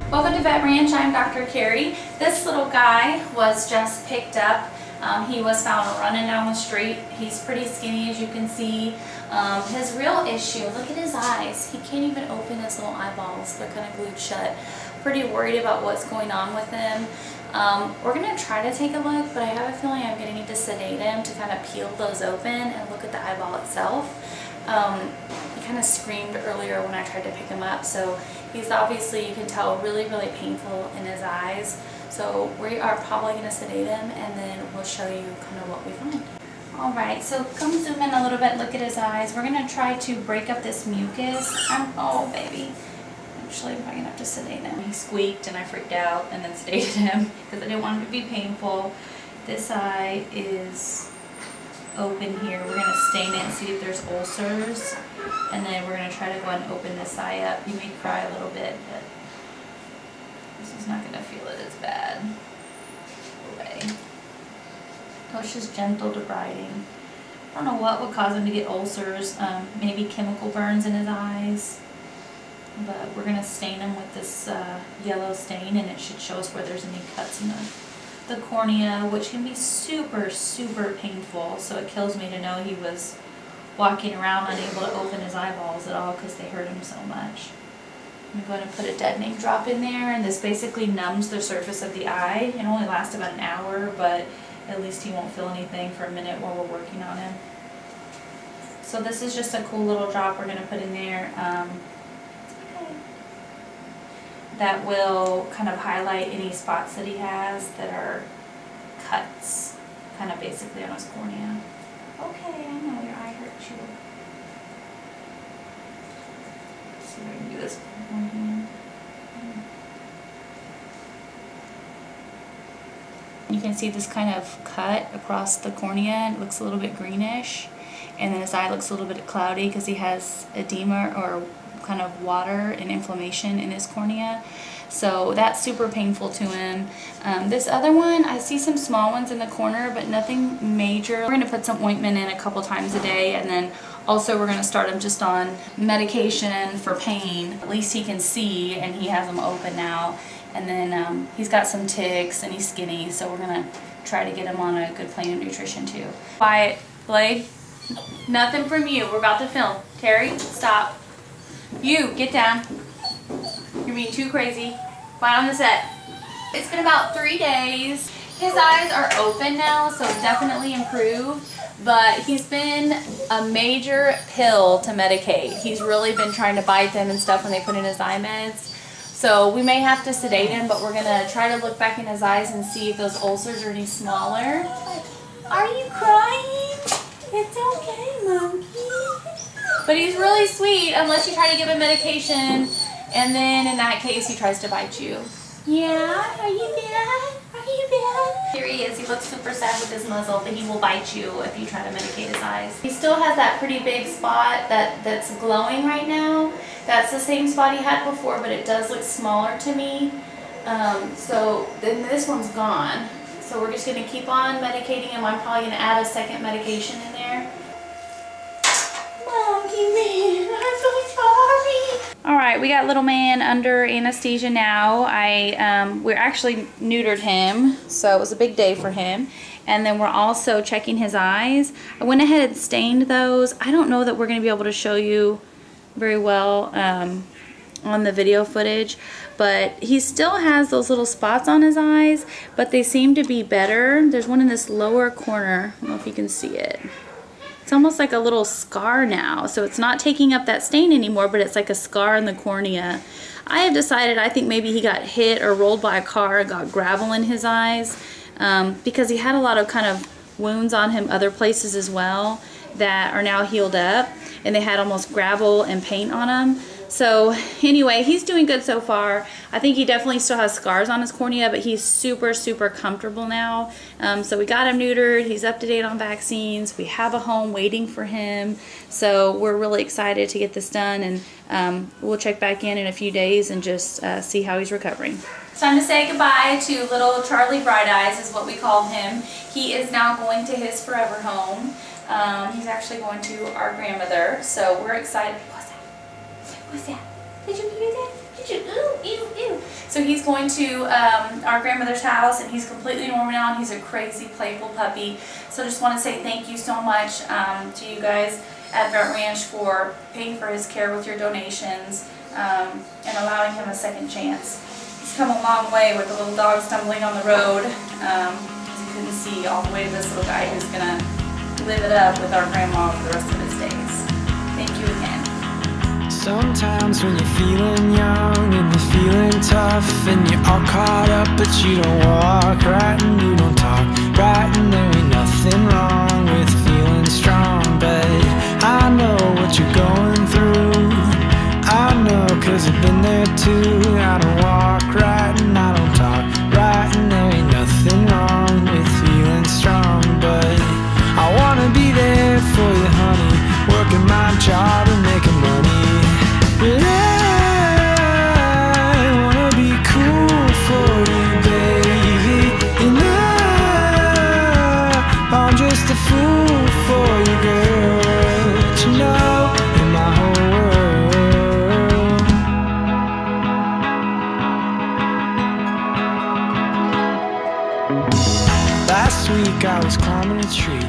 Welcome to Vet Ranch. I'm Dr. Carrie. This little guy was just picked up. He was found running down the street. He's pretty skinny, as you can see. His real issue, look at his eyes. He can't even open his little eyeballs. They're kind of glued shut. Pretty worried about what's going on with him. We're going to try to take a look, but I have a feeling I'm going to need to sedate him to kind of peel those open and look at the eyeball itself. He kind of screamed earlier when I tried to pick him up, so he's obviously, you can tell, really painful in his eyes. So we are probably going to sedate him, and then we'll show you kind of what we find. Alright, so come zoom in a little bit, look at his eyes. We're going to try to break up this mucus. Oh baby. Actually, I'm probably going to have to sedate him. He squeaked and I freaked out and then sedated him because I didn't want him to be painful. This eye is open here. We're going to stain it and see if there's ulcers, and then we're going to try to go ahead and open this eye up. You may cry a little bit, but this is not going to feel it as bad. Away. Oh, it's just gentle debriding. I don't know what would cause him to get ulcers. Maybe chemical burns in his eyes, but we're going to stain him with this yellow stain, and it should show us where there's any cuts in the cornea, which can be super painful. So it kills me to know he was walking around unable to open his eyeballs at all because they hurt him so much. I'm going to put a deadening drop in there, and this basically numbs the surface of the eye. It only lasts about an hour, but at least he won't feel anything for a minute while we're working on him. So this is just a cool little drop we're going to put in there. That will kind of highlight any spots that he has that are cuts, kind of basically on his cornea. Okay, I know your eye hurt you. Let's see if I can do this with one hand. You can see this kind of cut across the cornea. It looks a little bit greenish, and then his eye looks a little bit cloudy because he has edema or kind of water and inflammation in his cornea. So that's super painful to him. This other one, I see some small ones in the corner, but nothing major. We're going to put some ointment in a couple times a day, and then also we're going to start him just on medication for pain. At least he can see, and he has them open now. And then he's got some ticks, and he's skinny, so we're going to try to get him on a good plan of nutrition too. Quiet, Blade. Nothing from you. We're about to film. Terry, stop. You, get down. You're being too crazy. Quiet on the set. It's been about 3 days. His eyes are open now, so definitely improved. But he's been a major pill to medicate. He's really been trying to bite them and stuff when they put in his eye meds. So we may have to sedate him, but we're going to try to look back in his eyes and see if those ulcers are any smaller. Are you crying? It's okay, monkey. But he's really sweet unless you try to give him medication, and then in that case he tries to bite you. Yeah? Are you bad? Are you bad? Here he is. He looks super sad with his muzzle, but he will bite you if you try to medicate his eyes. He still has that pretty big spot that's glowing right now. That's the same spot he had before, but it does look smaller to me. So then this one's gone. So we're just going to keep on medicating him. I'm probably going to add a second medication in there. Monkey man, I'm so sorry. Alright, we got little man under anesthesia now. We actually neutered him, so it was a big day for him. And then we're also checking his eyes. I went ahead and stained those. I don't know that we're going to be able to show you very well on the video footage, but he still has those little spots on his eyes, but they seem to be better. There's one in this lower corner. I don't know if you can see it. It's almost like a little scar now, so it's not taking up that stain anymore, but it's like a scar in the cornea. I have decided I think maybe he got hit or rolled by a car and got gravel in his eyes, because he had a lot of kind of wounds on him other places as well that are now healed up, and they had almost gravel and paint on them. So anyway, he's doing good so far. I think he definitely still has scars on his cornea, but he's super comfortable now. So we got him neutered. He's up to date on vaccines. We have a home waiting for him. So we're really excited to get this done, and we'll check back in a few days and just see how he's recovering. It's time to say goodbye to little Charlie Bright Eyes is what we call him. He is now going to his forever home. He's actually going to our grandmother, so we're excited. What's that? Did you hear that? Did you? Ooh, ew, ew. So he's going to our grandmother's house, and he's completely normal now, and he's a crazy, playful puppy. So I just want to say thank you so much to you guys at Vet Ranch for paying for his care with your donations and allowing him a second chance. He's come a long way with the little dog stumbling on the road. As you couldn't see, all the way to this little guy who's going to live it up with our grandma for the rest of his days. Thank you again. Sometimes when you're feeling young and you're feeling tough and you're all caught up, but you don't walk right and you don't talk right, and there ain't nothing wrong with feeling strong. But I know what you're going through. I know, 'cause I've been there too. I don't walk right and I don't talk right, and there ain't nothing wrong with feeling strong. But I wanna be there for you, honey, working my job and making money. But I wanna be cool for you, baby. And I'm just a fool for you, girl. But you know, in my whole world. Last week I was climbing a tree.